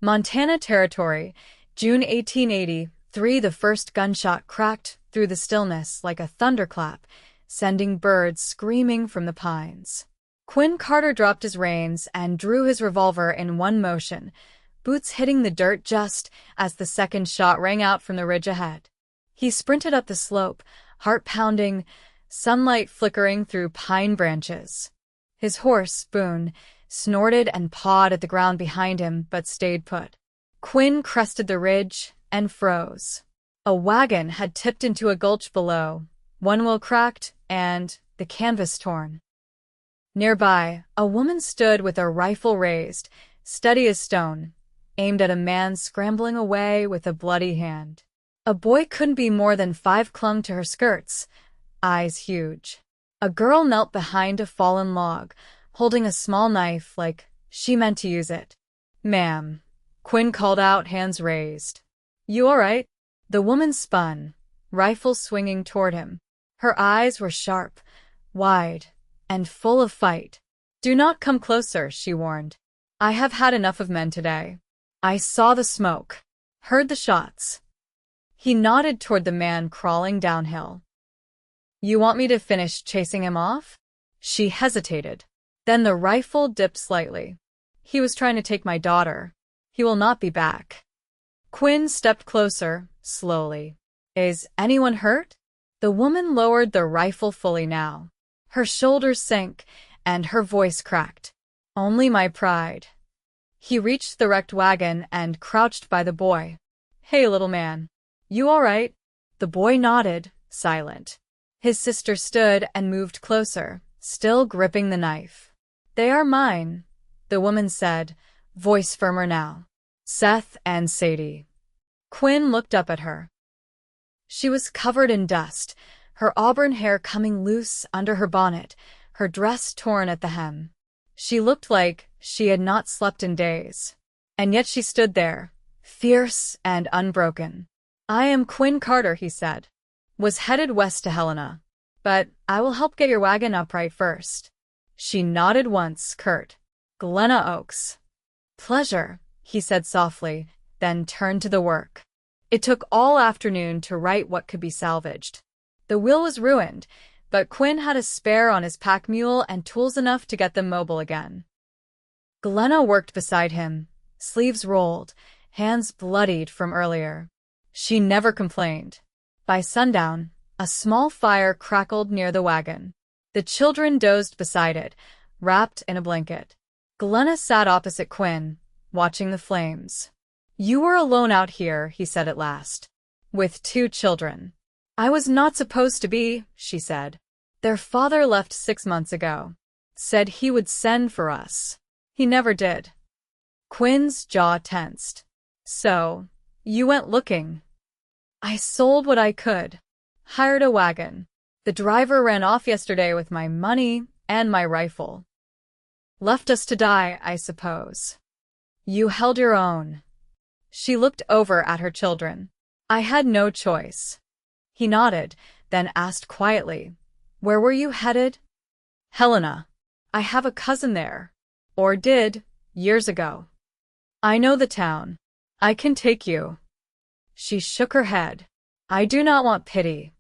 Montana Territory, June 1883. The first gunshot cracked through the stillness like a thunderclap, sending birds screaming from the pines. Quinn Carter dropped his reins and drew his revolver in one motion, boots hitting the dirt just as the second shot rang out from the ridge ahead. He sprinted up the slope, heart pounding, sunlight flickering through pine branches. His horse, Boone, snorted and pawed at the ground behind him but stayed put. Quinn crested the ridge and froze. A wagon had tipped into a gulch below, one wheel cracked and the canvas torn. Nearby, a woman stood with a rifle raised, steady as stone, aimed at a man scrambling away with a bloody hand. A boy couldn't be more than 5 clung to her skirts, eyes huge. A girl knelt behind a fallen log, holding a small knife like she meant to use it. "Ma'am," Quinn called out, hands raised. "You all right?" The woman spun, rifle swinging toward him. Her eyes were sharp, wide, and full of fight. "Do not come closer," she warned. "I have had enough of men today. I saw the smoke, heard the shots." He nodded toward the man crawling downhill. "You want me to finish chasing him off?" She hesitated. Then the rifle dipped slightly. "He was trying to take my daughter. He will not be back." Quinn stepped closer, slowly. "Is anyone hurt?" The woman lowered the rifle fully now. Her shoulders sank, and her voice cracked. "Only my pride." He reached the wrecked wagon and crouched by the boy. "Hey, little man. You all right?" The boy nodded, silent. His sister stood and moved closer, still gripping the knife. "They are mine," the woman said, voice firmer now. "Seth and Sadie." Quinn looked up at her. She was covered in dust, her auburn hair coming loose under her bonnet, her dress torn at the hem. She looked like she had not slept in days. And yet she stood there, fierce and unbroken. "I am Quinn Carter," he said. "Was headed west to Helena. But I will help get your wagon upright first." She nodded once, curt. "Glenna Oaks." "Pleasure," he said softly, then turned to the work. It took all afternoon to right what could be salvaged. The wheel was ruined, but Quinn had a spare on his pack mule and tools enough to get them mobile again. Glenna worked beside him, sleeves rolled, hands bloodied from earlier. She never complained. By sundown, a small fire crackled near the wagon. The children dozed beside it, wrapped in a blanket. Glenna sat opposite Quinn, watching the flames. "You were alone out here," he said at last. "With 2 children." "I was not supposed to be," she said. "Their father left 6 months ago. Said he would send for us. He never did." Quinn's jaw tensed. "So, you went looking." "I sold what I could. Hired a wagon. The driver ran off yesterday with my money and my rifle. Left us to die, I suppose." "You held your own." She looked over at her children. "I had no choice." He nodded, then asked quietly, "Where were you headed?" "Helena. I have a cousin there. Or did, years ago. I know the town. I can take you." She shook her head. "I do not want pity."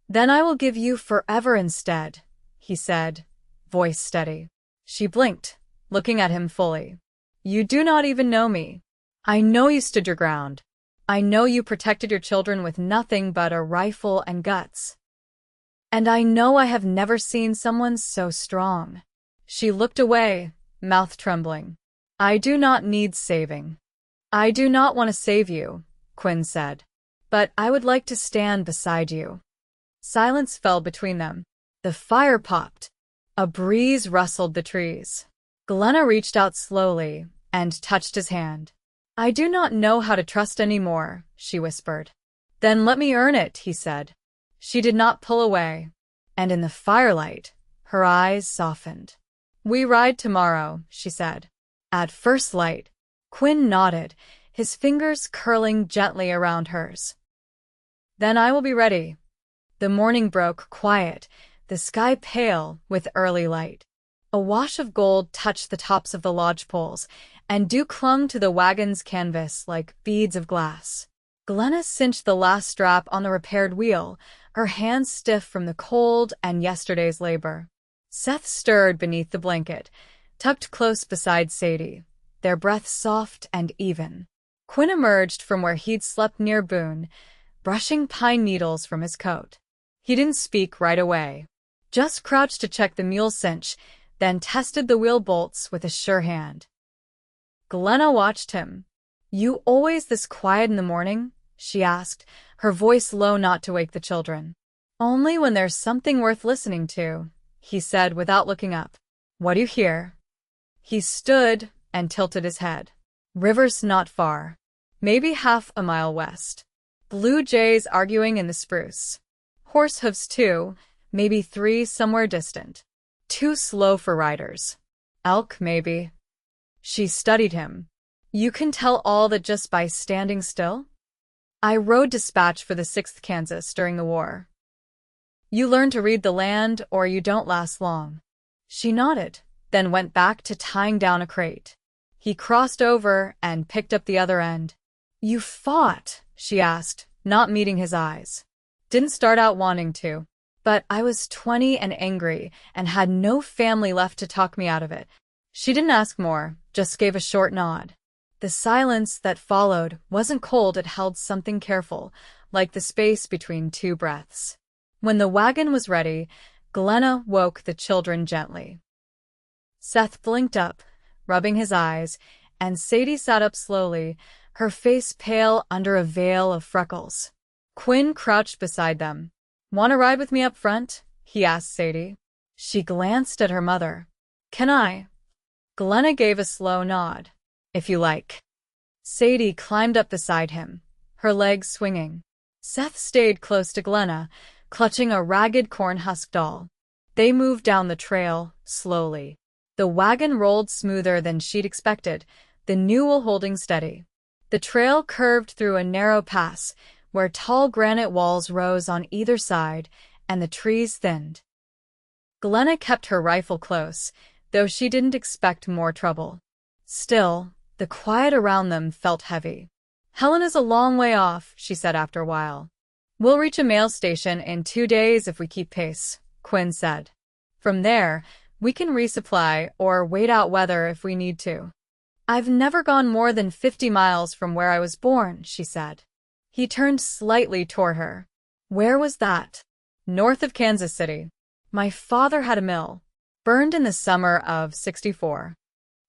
"Then I will give you forever instead," he said, voice steady. She blinked, looking at him fully. "You do not even know me. I know you stood your ground. I know you protected your children with nothing but a rifle and guts. And I know I have never seen someone so strong." She looked away, mouth trembling. "I do not need saving." "I do not want to save you," Quinn said. "But I would like to stand beside you." Silence fell between them. The fire popped. A breeze rustled the trees. Glenna reached out slowly and touched his hand. "I do not know how to trust anymore," she whispered. "Then let me earn it," he said. She did not pull away, and in the firelight, her eyes softened. "We ride tomorrow," she said. "At first light." Quinn nodded, his fingers curling gently around hers. "Then I will be ready." The morning broke quiet, the sky pale with early light. A wash of gold touched the tops of the lodge poles, and dew clung to the wagon's canvas like beads of glass. Glenna cinched the last strap on the repaired wheel, her hands stiff from the cold and yesterday's labor. Seth stirred beneath the blanket, tucked close beside Sadie, their breath soft and even. Quinn emerged from where he'd slept near Boone, brushing pine needles from his coat. He didn't speak right away, just crouched to check the mule's cinch, then tested the wheel bolts with a sure hand. Glenna watched him. "You always this quiet in the morning?" she asked, her voice low not to wake the children. "Only when there's something worth listening to," he said without looking up. "What do you hear?" He stood and tilted his head. "River's not far. Maybe half a mile west. Blue jays arguing in the spruce. Horse hooves too, maybe 3 somewhere distant. Too slow for riders. Elk, maybe." She studied him. "You can tell all that just by standing still?" "I rode dispatch for the 6th Kansas during the war." "You learn to read the land or you don't last long." She nodded, then went back to tying down a crate. He crossed over and picked up the other end. "You fought?" she asked, not meeting his eyes. "Didn't start out wanting to. But I was 20 and angry and had no family left to talk me out of it." She didn't ask more, just gave a short nod. The silence that followed wasn't cold, it held something careful, like the space between 2 breaths. When the wagon was ready, Glenna woke the children gently. Seth blinked up, rubbing his eyes, and Sadie sat up slowly, her face pale under a veil of freckles. Quinn crouched beside them. "Want to ride with me up front?" he asked Sadie. She glanced at her mother. "Can I?" Glenna gave a slow nod. "If you like." Sadie climbed up beside him, her legs swinging. Seth stayed close to Glenna, clutching a ragged corn-husk doll. They moved down the trail, slowly. The wagon rolled smoother than she'd expected, the newel holding steady. The trail curved through a narrow pass, where tall granite walls rose on either side, and the trees thinned. Glenna kept her rifle close, though she didn't expect more trouble. Still, the quiet around them felt heavy. "Helena's a long way off," she said after a while. "We'll reach a mail station in 2 days if we keep pace," Quinn said. "From there, we can resupply or wait out weather if we need to." "I've never gone more than 50 miles from where I was born," she said. He turned slightly toward her. "Where was that?" "North of Kansas City. My father had a mill. Burned in the summer of '64.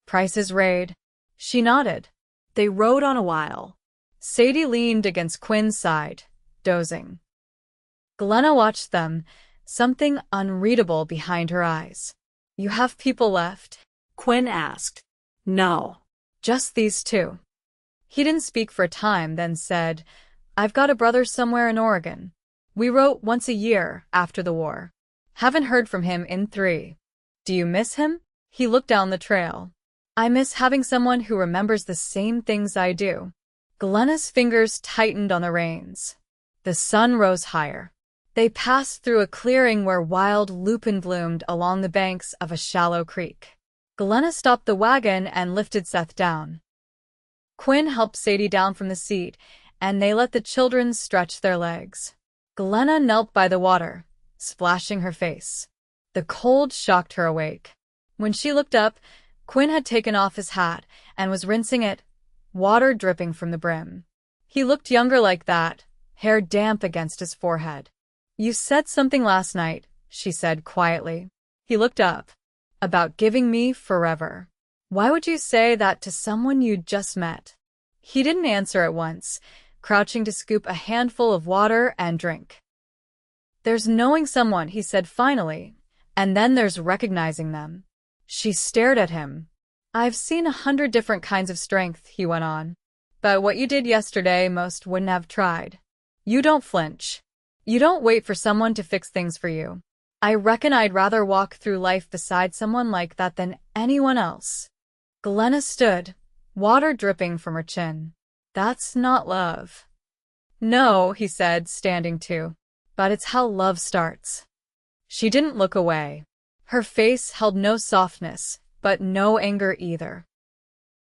Price's raid." She nodded. They rode on a while. Sadie leaned against Quinn's side, dozing. Glenna watched them, something unreadable behind her eyes. "You have people left?" Quinn asked. "No. Just these 2. He didn't speak for a time, then said, "I've got a brother somewhere in Oregon. We wrote once a year after the war. Haven't heard from him in 3. Do you miss him?" He looked down the trail. "I miss having someone who remembers the same things I do." Glenna's fingers tightened on the reins. The sun rose higher. They passed through a clearing where wild lupin bloomed along the banks of a shallow creek. Glenna stopped the wagon and lifted Seth down. Quinn helped Sadie down from the seat, and they let the children stretch their legs. Glenna knelt by the water, splashing her face. The cold shocked her awake. When she looked up, Quinn had taken off his hat and was rinsing it, water dripping from the brim. He looked younger like that, hair damp against his forehead. "You said something last night," she said quietly. He looked up. "About giving me forever. Why would you say that to someone you'd just met?" He didn't answer at once, crouching to scoop a handful of water and drink. "There's knowing someone," he said finally, "and then there's recognizing them." She stared at him. "I've seen 100 different kinds of strength," he went on. "But what you did yesterday most wouldn't have tried. You don't flinch. You don't wait for someone to fix things for you. I reckon I'd rather walk through life beside someone like that than anyone else." Glenna stood, water dripping from her chin. "That's not love." "No," he said, standing too. "But it's how love starts." She didn't look away. Her face held no softness, but no anger either.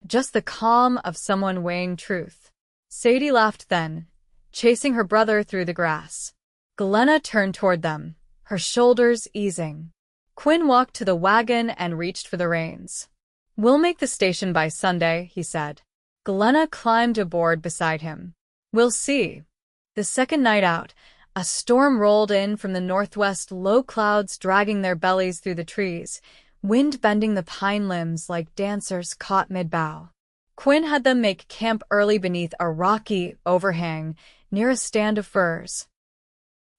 just the calm of someone weighing truth. Sadie laughed then, chasing her brother through the grass. Glenna turned toward them, her shoulders easing. Quinn walked to the wagon and reached for the reins. "We'll make the station by Sunday," he said. Glenna climbed aboard beside him. "We'll see." The second night out, a storm rolled in from the northwest, low clouds dragging their bellies through the trees, wind bending the pine limbs like dancers caught mid-bow. Quinn had them make camp early beneath a rocky overhang near a stand of firs.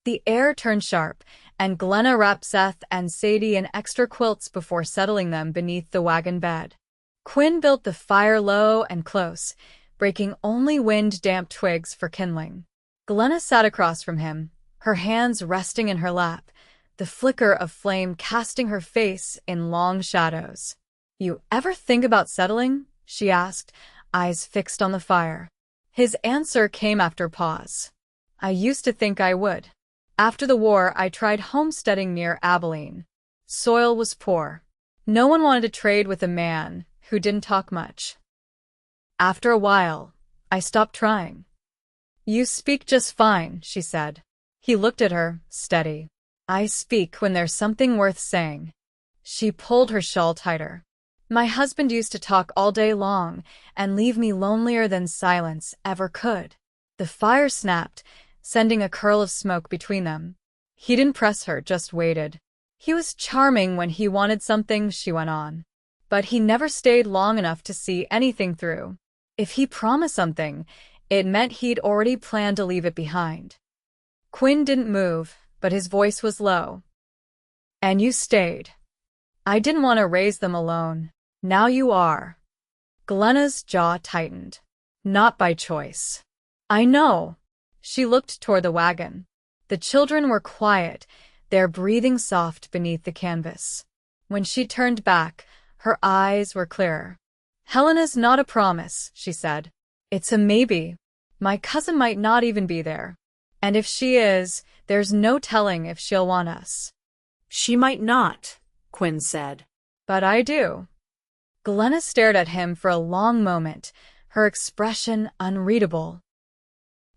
The air turned sharp, and Glenna wrapped Seth and Sadie in extra quilts before settling them beneath the wagon bed. Quinn built the fire low and close, breaking only wind-damp twigs for kindling. Glenna sat across from him, her hands resting in her lap, the flicker of flame casting her face in long shadows. "You ever think about settling?" she asked, eyes fixed on the fire. His answer came after a pause. "I used to think I would. After the war, I tried homesteading near Abilene. Soil was poor. No one wanted to trade with a man who didn't talk much. After a while, I stopped trying." "You speak just fine," she said. He looked at her, steady. "I speak when there's something worth saying." She pulled her shawl tighter. "My husband used to talk all day long and leave me lonelier than silence ever could." The fire snapped, sending a curl of smoke between them. He didn't press her, just waited. "He was charming when he wanted something," she went on. "But he never stayed long enough to see anything through. If he promised something, it meant he'd already planned to leave it behind." Quinn didn't move, but his voice was low. "And you stayed. I didn't want to raise them alone. Now you are." Glenna's jaw tightened. "Not by choice." "I know." She looked toward the wagon. The children were quiet, their breathing soft beneath the canvas. When she turned back, her eyes were clearer. "Helena's not a promise," she said. "It's a maybe. My cousin might not even be there. And if she is, there's no telling if she'll want us." "She might not," Quinn said. "But I do." Glenna stared at him for a long moment, her expression unreadable.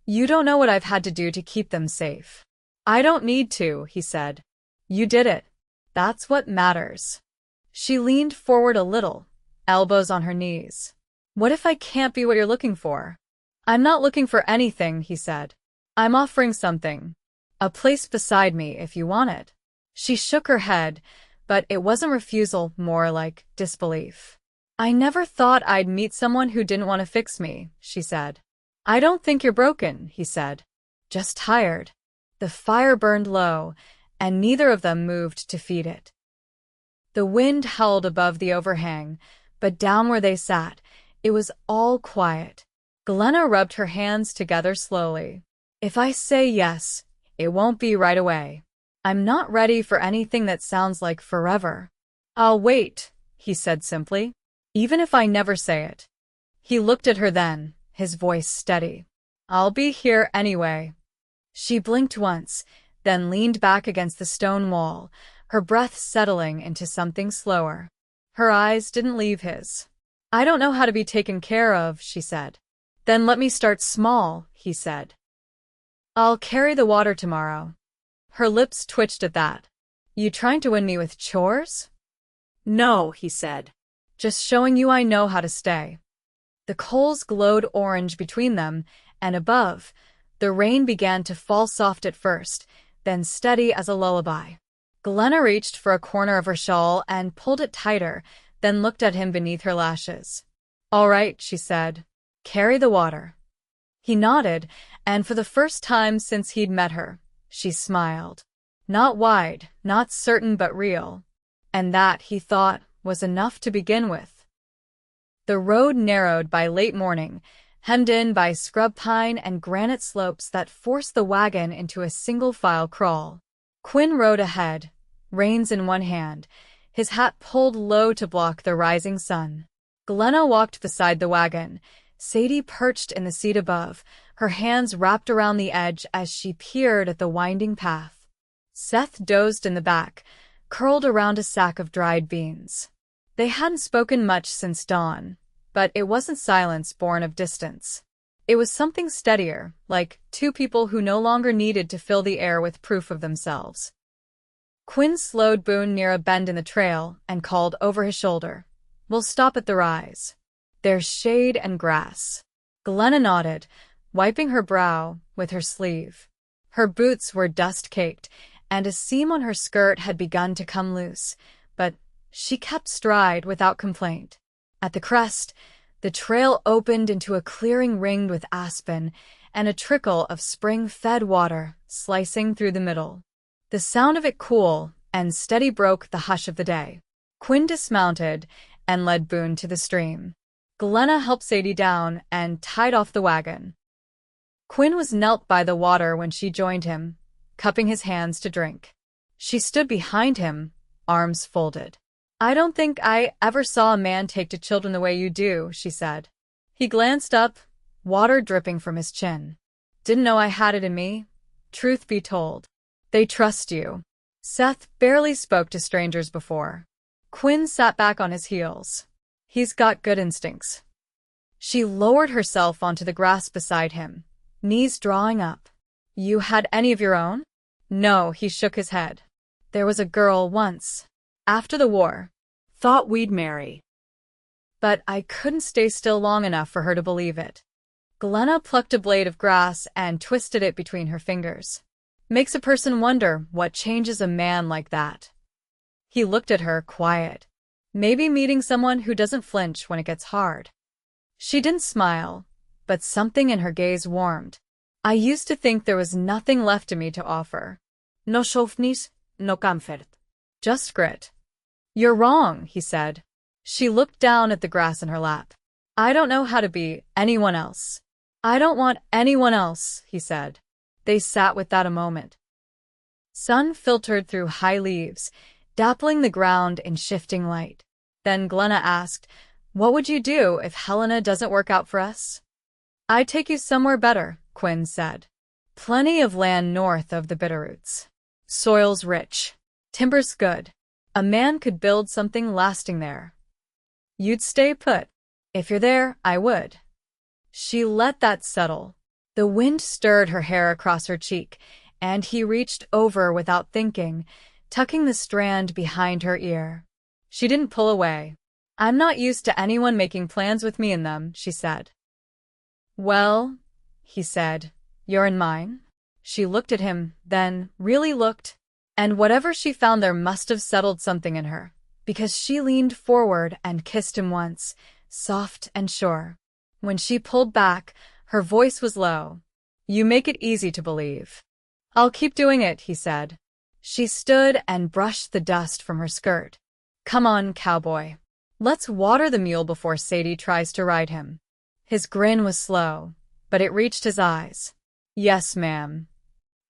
"You don't know what I've had to do to keep them safe." "I don't need to," he said. "You did it. That's what matters." She leaned forward a little, elbows on her knees. "What if I can't be what you're looking for?" "I'm not looking for anything," he said. "I'm offering something. A place beside me if you want it." She shook her head, but it wasn't refusal, more like disbelief. "I never thought I'd meet someone who didn't want to fix me," she said. "I don't think you're broken," he said. "Just tired." The fire burned low, and neither of them moved to feed it. The wind howled above the overhang, but down where they sat, it was all quiet. Glenna rubbed her hands together slowly. "If I say yes, it won't be right away. I'm not ready for anything that sounds like forever." "I'll wait," he said simply, "even if I never say it." He looked at her then, his voice steady. "I'll be here anyway." She blinked once, then leaned back against the stone wall, her breath settling into something slower. Her eyes didn't leave his. "I don't know how to be taken care of," she said. "Then let me start small," he said. "I'll carry the water tomorrow." Her lips twitched at that. "You trying to win me with chores?" "No," he said. "Just showing you I know how to stay." The coals glowed orange between them, and above, the rain began to fall soft at first, then steady as a lullaby. Glenna reached for a corner of her shawl and pulled it tighter, then looked at him beneath her lashes. "All right," she said. "Carry the water." He nodded, and for the first time since he'd met her, she smiled. Not wide, not certain but real. And that, he thought, was enough to begin with. The road narrowed by late morning, hemmed in by scrub pine and granite slopes that forced the wagon into a single-file crawl. Quinn rode ahead, reins in one hand, his hat pulled low to block the rising sun. Glenna walked beside the wagon, Sadie perched in the seat above, her hands wrapped around the edge as she peered at the winding path. Seth dozed in the back, curled around a sack of dried beans. They hadn't spoken much since dawn, But it wasn't silence born of distance. It was something steadier, like two people who no longer needed to fill the air with proof of themselves. Quinn slowed Boone near a bend in the trail and called over his shoulder, "We'll stop at the rise. There's shade and grass." Glenna nodded, wiping her brow with her sleeve. Her boots were dust-caked, and a seam on her skirt had begun to come loose, but she kept stride without complaint. At the crest, the trail opened into a clearing ringed with aspen and a trickle of spring-fed water slicing through the middle. The sound of it cool and steady broke the hush of the day. Quinn dismounted and led Boone to the stream. Glenna helped Sadie down and tied off the wagon. Quinn was knelt by the water when she joined him, cupping his hands to drink. She stood behind him, arms folded. "I don't think I ever saw a man take to children the way you do," she said. He glanced up, water dripping from his chin. "Didn't know I had it in me. Truth be told. They trust you." Seth barely spoke to strangers before. Quinn sat back on his heels. "He's got good instincts." She lowered herself onto the grass beside him, knees drawing up. "You had any of your own?" "No," he shook his head. "There was a girl once. After the war. Thought we'd marry. But I couldn't stay still long enough for her to believe it." Glenna plucked a blade of grass and twisted it between her fingers. "Makes a person wonder what changes a man like that." He looked at her, quiet. "Maybe meeting someone who doesn't flinch when it gets hard." She didn't smile, but something in her gaze warmed. "I used to think there was nothing left to me to offer. No softness, no comfort. Just grit." "You're wrong," he said. She looked down at the grass in her lap. "I don't know how to be anyone else." "I don't want anyone else," he said. They sat with that a moment. Sun filtered through high leaves, dappling the ground in shifting light. Then Glenna asked, "What would you do if Helena doesn't work out for us?" "I'd take you somewhere better," Quinn said. "Plenty of land north of the Bitterroots. Soil's rich. Timber's good. A man could build something lasting there. You'd stay put." "If you're there, I would." She let that settle. The wind stirred her hair across her cheek, and he reached over without thinking, tucking the strand behind her ear. She didn't pull away. "I'm not used to anyone making plans with me in them," she said. "Well," he said, "you're in mine." She looked at him, then really looked, and whatever she found there must have settled something in her, because she leaned forward and kissed him once, soft and sure. When she pulled back, her voice was low. "You make it easy to believe." "I'll keep doing it," he said. She stood and brushed the dust from her skirt. "Come on, Cowboy. Let's water the mule before Sadie tries to ride him." His grin was slow, but it reached his eyes. "Yes, ma'am."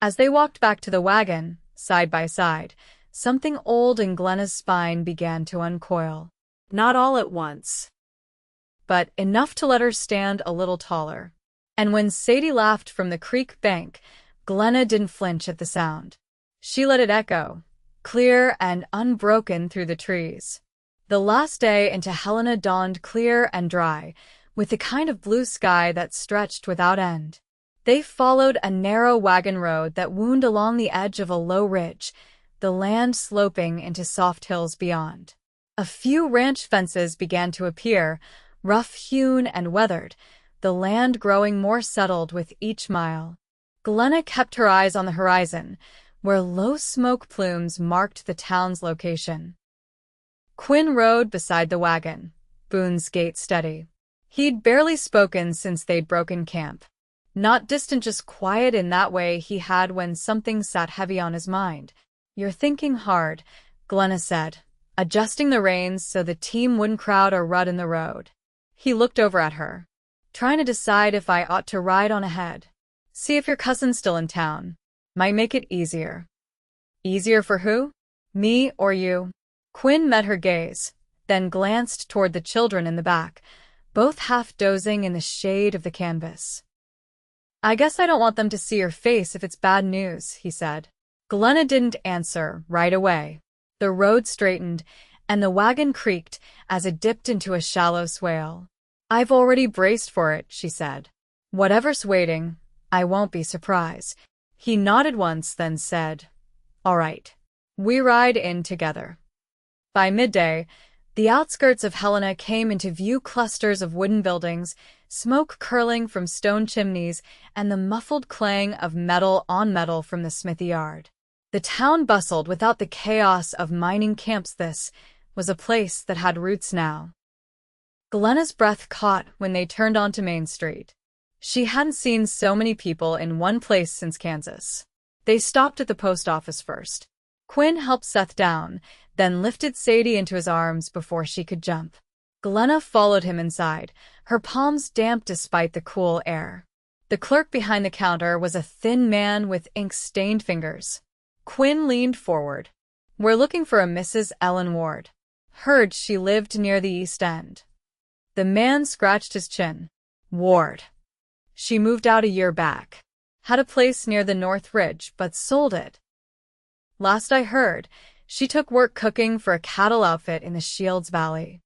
As they walked back to the wagon, side by side, something old in Glenna's spine began to uncoil. Not all at once, but enough to let her stand a little taller. And when Sadie laughed from the creek bank, Glenna didn't flinch at the sound. She let it echo, clear and unbroken through the trees. The last day into Helena dawned clear and dry, with the kind of blue sky that stretched without end. They followed a narrow wagon road that wound along the edge of a low ridge, the land sloping into soft hills beyond. A few ranch fences began to appear, rough-hewn and weathered, the land growing more settled with each mile. Glenna kept her eyes on the horizon, where low smoke plumes marked the town's location. Quinn rode beside the wagon, Boone's gait steady. He'd barely spoken since they'd broken camp. Not distant, just quiet in that way he had when something sat heavy on his mind. "You're thinking hard," Glenna said, adjusting the reins so the team wouldn't crowd or rut in the road. He looked over at her. "Trying to decide if I ought to ride on ahead. See if your cousin's still in town. Might make it easier." "Easier for who? Me or you?" Quinn met her gaze, then glanced toward the children in the back, both half dozing in the shade of the canvas. "I guess I don't want them to see your face if it's bad news," he said. Glenna didn't answer right away. The road straightened, and the wagon creaked as it dipped into a shallow swale. I've already braced for it, she said. Whatever's waiting, I won't be surprised. He nodded once, then said, All right. We ride in together. By midday, the outskirts of Helena came into view, clusters of wooden buildings, smoke curling from stone chimneys, and the muffled clang of metal on metal from the smithy yard. The town bustled without the chaos of mining camps. This was a place that had roots now. Glenna's breath caught when they turned onto Main Street. She hadn't seen so many people in one place since Kansas. They stopped at the post office first. Quinn helped Seth down, then lifted Sadie into his arms before she could jump. Glenna followed him inside, her palms damp despite the cool air. The clerk behind the counter was a thin man with ink-stained fingers. Quinn leaned forward. We're looking for a Mrs. Ellen Ward. Heard she lived near the East End. The man scratched his chin. Ward. She moved out a year back. Had a place near the North Ridge, but sold it. Last I heard, she took work cooking for a cattle outfit in the Shields Valley.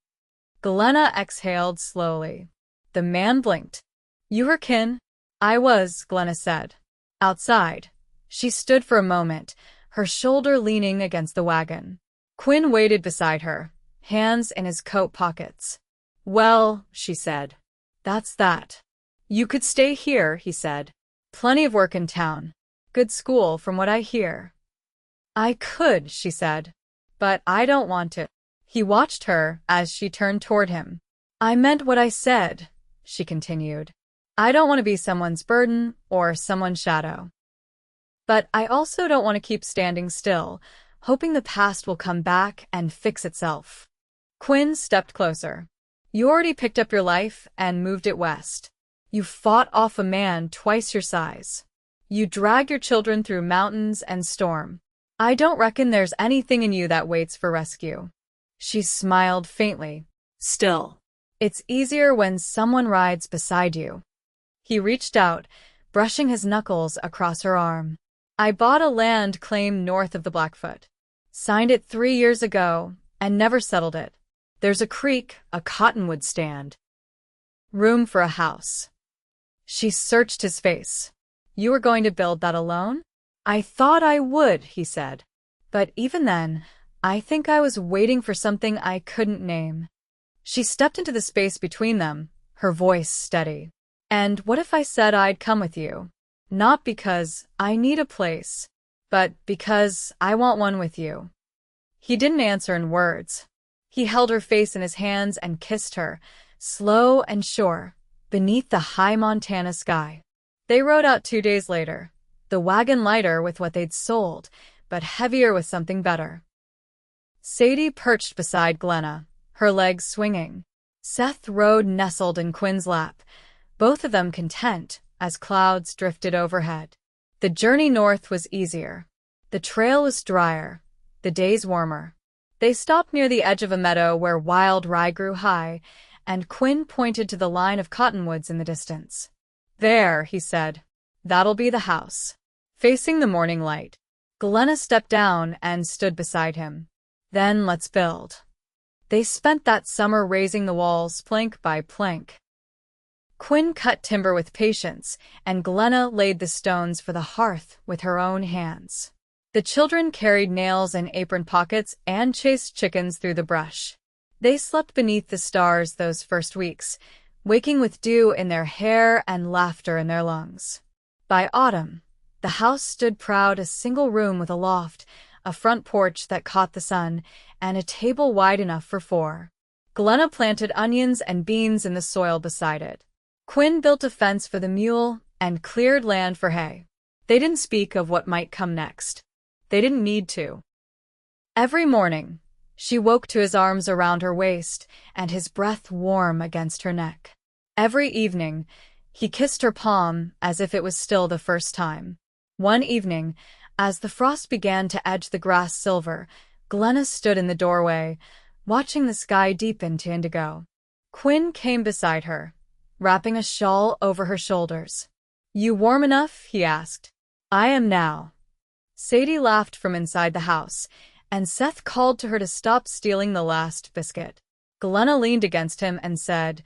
Glenna exhaled slowly. The man blinked. You her kin? I was, Glenna said. Outside. She stood for a moment, her shoulder leaning against the wagon. Quinn waited beside her, hands in his coat pockets. Well, she said. That's that. You could stay here, he said. Plenty of work in town. Good school, from what I hear. I could, she said. But I don't want to. He watched her as she turned toward him. I meant what I said, she continued. I don't want to be someone's burden or someone's shadow. But I also don't want to keep standing still, hoping the past will come back and fix itself. Quinn stepped closer. You already picked up your life and moved it west. You fought off a man twice your size. You dragged your children through mountains and storm. I don't reckon there's anything in you that waits for rescue. She smiled faintly. Still, it's easier when someone rides beside you. He reached out, brushing his knuckles across her arm. I bought a land claim north of the Blackfoot. Signed it 3 years ago and never settled it. There's a creek, a cottonwood stand. Room for a house. She searched his face. You were going to build that alone? I thought I would, he said. But even then, I think I was waiting for something I couldn't name. She stepped into the space between them, her voice steady. And what if I said I'd come with you? Not because I need a place, but because I want one with you. He didn't answer in words. He held her face in his hands and kissed her, slow and sure, beneath the high Montana sky. They rode out 2 days later, the wagon lighter with what they'd sold, but heavier with something better. Sadie perched beside Glenna, her legs swinging. Seth rode nestled in Quinn's lap, both of them content as clouds drifted overhead. The journey north was easier. The trail was drier, the days warmer. They stopped near the edge of a meadow where wild rye grew high, and Quinn pointed to the line of cottonwoods in the distance. There, he said. That'll be the house. Facing the morning light. Glenna stepped down and stood beside him. Then let's build. They spent that summer raising the walls plank by plank. Quinn cut timber with patience, and Glenna laid the stones for the hearth with her own hands. The children carried nails in apron pockets and chased chickens through the brush. They slept beneath the stars those first weeks, waking with dew in their hair and laughter in their lungs. By autumn, the house stood proud, a single room with a loft, a front porch that caught the sun, and a table wide enough for 4. Glenna planted onions and beans in the soil beside it. Quinn built a fence for the mule and cleared land for hay. They didn't speak of what might come next. They didn't need to. Every morning, she woke to his arms around her waist and his breath warm against her neck. Every evening, he kissed her palm as if it was still the first time. One evening, as the frost began to edge the grass silver, Glenna stood in the doorway, watching the sky deepen to indigo. Quinn came beside her, wrapping a shawl over her shoulders. You warm enough? He asked. I am now. Sadie laughed from inside the house, and Seth called to her to stop stealing the last biscuit. Glenna leaned against him and said,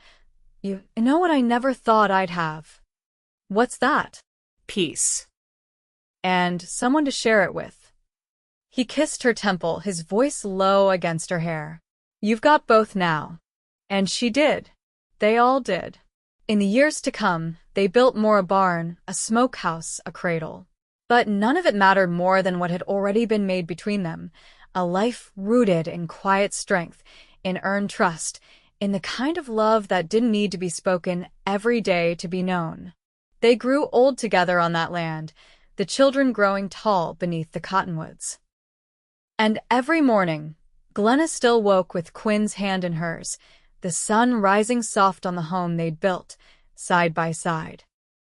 You know what I never thought I'd have? What's that? Peace. And someone to share it with. He kissed her temple, his voice low against her hair. You've got both now. And she did. They all did. In the years to come, they built more a barn, a smokehouse, a cradle. But none of it mattered more than what had already been made between them, a life rooted in quiet strength, in earned trust, in the kind of love that didn't need to be spoken every day to be known. They grew old together on that land, the children growing tall beneath the cottonwoods. And every morning, Glenna still woke with Quinn's hand in hers, the sun rising soft on the home they'd built, side by side.